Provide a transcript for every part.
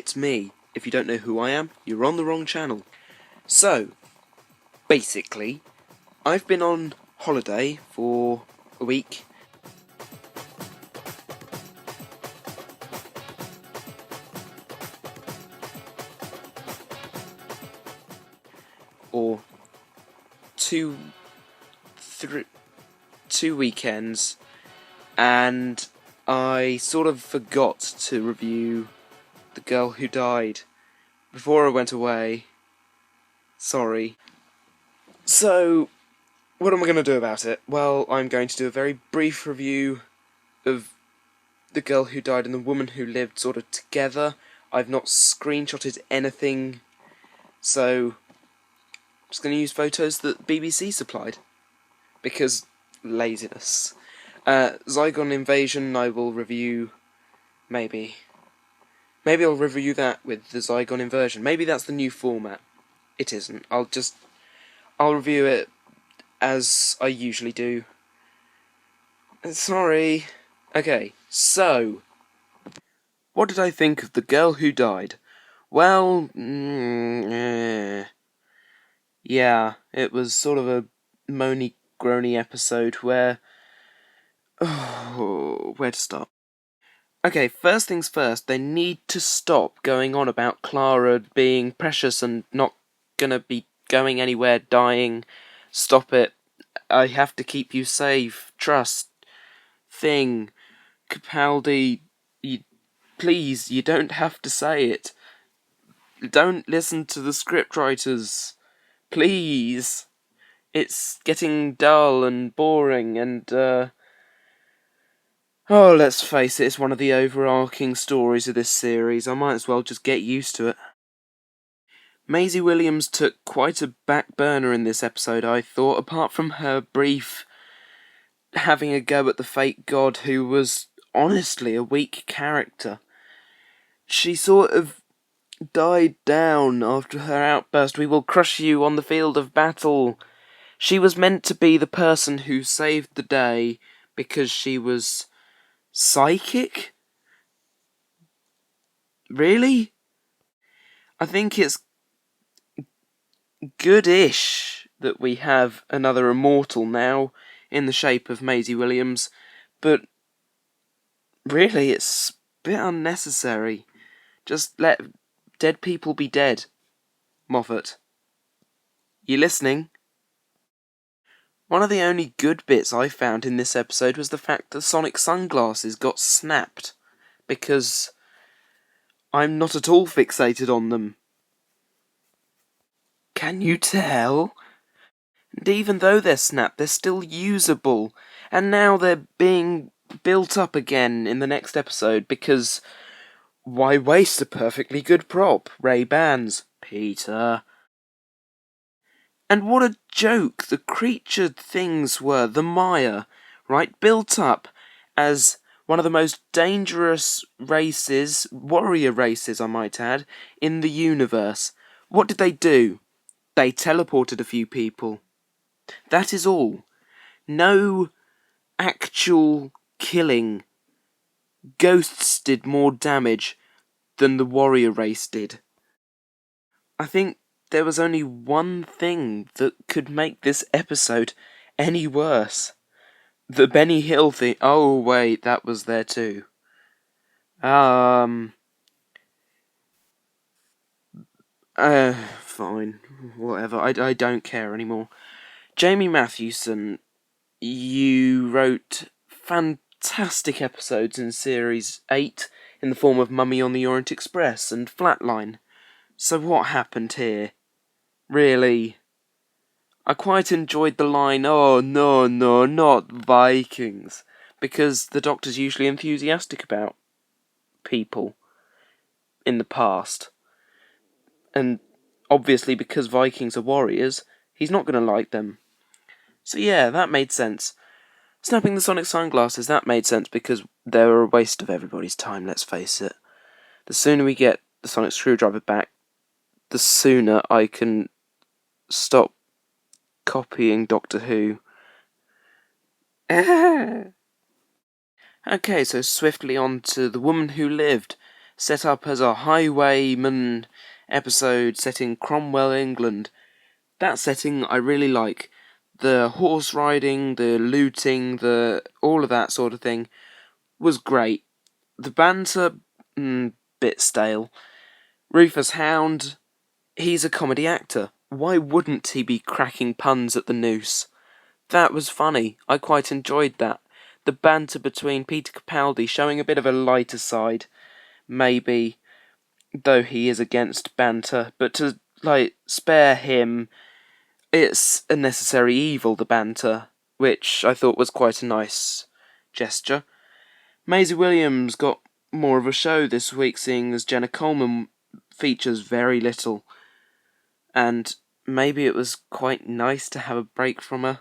it's me. If you don't know who I am, you're on the wrong channel. So, basically, I've been on holiday for a week. Or two weekends, and I sort of forgot to review The Girl Who Died before I went away. Sorry. So, what am I going to do about it? Well, I'm going to do a very brief review of The Girl Who Died and The Woman Who Lived sort of together. I've not screenshotted anything, so I'm just going to use photos that BBC supplied, because laziness. Zygon Invasion I will review, maybe. Maybe I'll review that with the Zygon Inversion. Maybe that's the new format. It isn't. I'll review it as I usually do. Sorry. Okay, so, what did I think of The Girl Who Died? Well, yeah, it was sort of a moany-groany episode where... Oh, where to start? Okay, first things first, they need to stop going on about Clara being precious and not gonna be going anywhere, dying. Stop it. I have to keep you safe. Trust. Thing. Capaldi, please, you don't have to say it. Don't listen to the scriptwriters. Please. It's getting dull and boring and, oh, let's face it, it's one of the overarching stories of this series. I might as well just get used to it. Maisie Williams took quite a back burner in this episode, I thought, apart from her brief having a go at the fake god who was honestly a weak character. She sort of died down after her outburst, "We will crush you on the field of battle." She was meant to be the person who saved the day because she was psychic? Really? I think it's good-ish that we have another immortal now in the shape of Maisie Williams, but really it's a bit unnecessary. Just let dead people be dead, Moffat. You listening? One of the only good bits I found in this episode was the fact that Sonic sunglasses got snapped, because I'm not at all fixated on them. Can you tell? And even though they're snapped, they're still usable, and now they're being built up again in the next episode, because why waste a perfectly good prop? Ray-Bans, Peter. And what a joke the creature things were, the Maya, right? Built up as one of the most dangerous races, warrior races I might add, in the universe. What did they do? They teleported a few people. That is all. No actual killing. Ghosts did more damage than the warrior race did. I think there was only one thing that could make this episode any worse. The Benny Hill thing. Oh, wait, that was there too. Fine. Whatever. I don't care anymore. Jamie Mathewson, you wrote fantastic episodes in Series 8 in the form of Mummy on the Orient Express and Flatline. So what happened here? Really? I quite enjoyed the line, "Oh, no, not Vikings," because the Doctor's usually enthusiastic about people in the past. And obviously because Vikings are warriors, he's not going to like them. So yeah, that made sense. Snapping the Sonic sunglasses, that made sense because they were a waste of everybody's time, let's face it. The sooner we get the Sonic screwdriver back, the sooner I can stop copying Doctor Who. Okay, so swiftly on to The Woman Who Lived. set up as a highwayman episode set in Cromwell, England. That setting I really like. The horse riding, the looting, all of that sort of thing was great. The banter, bit stale. Rufus Hound, he's a comedy actor. Why wouldn't he be cracking puns at the noose? That was funny. I quite enjoyed that. The banter between Peter Capaldi showing a bit of a lighter side, maybe, though he is against banter, but to, spare him, it's a necessary evil, the banter, which I thought was quite a nice gesture. Maisie Williams got more of a show this week, seeing as Jenna Coleman features very little, and maybe it was quite nice to have a break from her.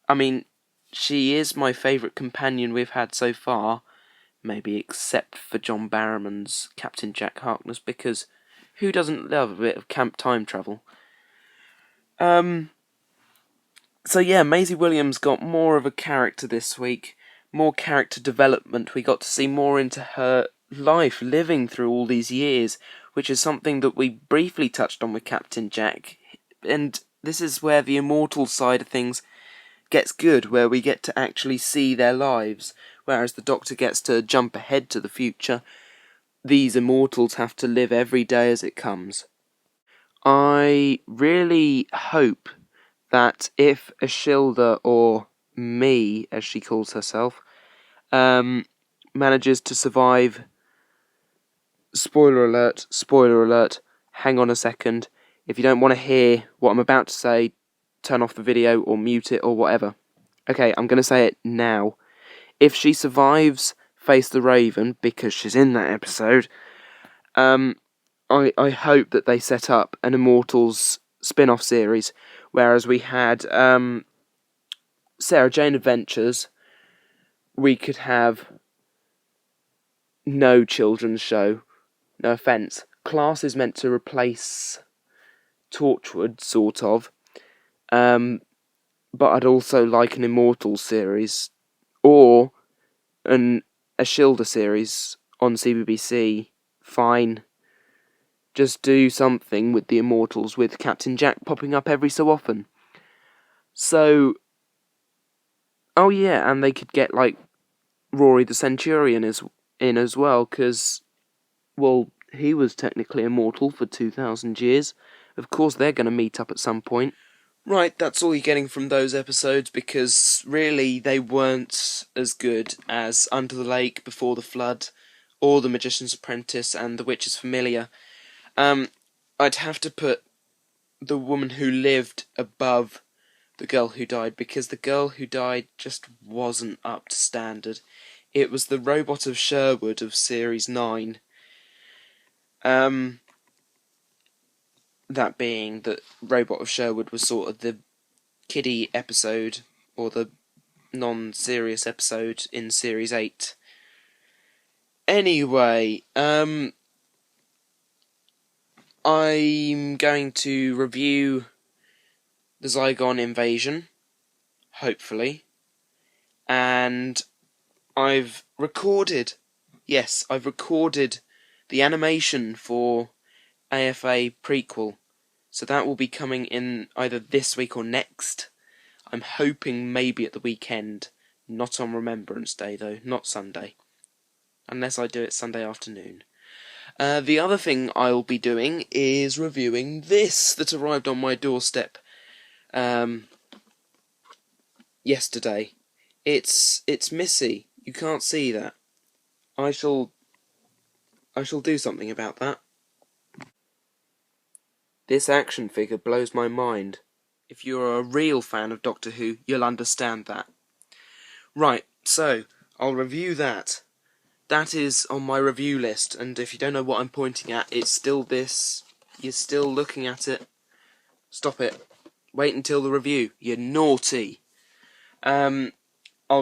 I mean, she is my favourite companion we've had so far, maybe except for John Barrowman's Captain Jack Harkness, because who doesn't love a bit of camp time travel? So yeah, Maisie Williams got more of a character this week, more character development. We got to see more into her life living through all these years, which is something that we briefly touched on with Captain Jack. And this is where the immortal side of things gets good, where we get to actually see their lives, whereas the Doctor gets to jump ahead to the future. These immortals have to live every day as it comes. I really hope that if Ashilda, or Me, as she calls herself, manages to survive... Spoiler alert, hang on a second. If you don't want to hear what I'm about to say, turn off the video or mute it or whatever. Okay, I'm going to say it now. If she survives Face the Raven, because she's in that episode, I hope that they set up an Immortals spin-off series, whereas we had Sarah Jane Adventures, we could have no children's show. No offence. Class is meant to replace Torchwood, sort of. But I'd also like an Immortals series, or a Ashilda series on CBBC. Fine. Just do something with the Immortals, with Captain Jack popping up every so often. So, oh yeah, and they could get, Rory the Centurion in as well, because, well, he was technically immortal for 2,000 years. Of course they're going to meet up at some point. Right, that's all you're getting from those episodes, because really they weren't as good as Under the Lake, Before the Flood, or The Magician's Apprentice and The Witch's Familiar. I'd have to put The Woman Who Lived above The Girl Who Died, because The Girl Who Died just wasn't up to standard. It was the Robot of Sherwood of Series 9. That being that Robot of Sherwood was sort of the kiddie episode, or the non-serious episode in Series 8. Anyway, I'm going to review the Zygon Invasion, hopefully, and I've recorded the animation for AFA prequel, so that will be coming in either this week or next. I'm hoping maybe at the weekend, not on Remembrance Day though, not Sunday, unless I do it Sunday afternoon. The other thing I'll be doing is reviewing this that arrived on my doorstep yesterday. It's Missy. You can't see that. I shall do something about that. This action figure blows my mind. If you're a real fan of Doctor Who, you'll understand that. Right, so I'll review that. That is on my review list, and if you don't know what I'm pointing at, it's still this. You're still looking at it. Stop it. Wait until the review. You're naughty. I'll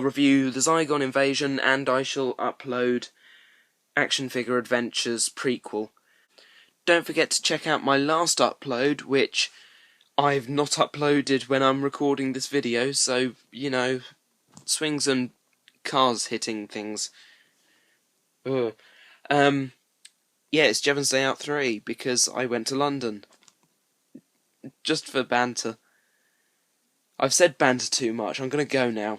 review the Zygon Invasion, and I shall upload Action Figure Adventures prequel. Don't forget to check out my last upload, which I've not uploaded when I'm recording this video, so, swings and cars hitting things. Ugh. Yeah, it's Jevons Day Out 3 because I went to London. Just for banter. I've said banter too much. I'm gonna go now.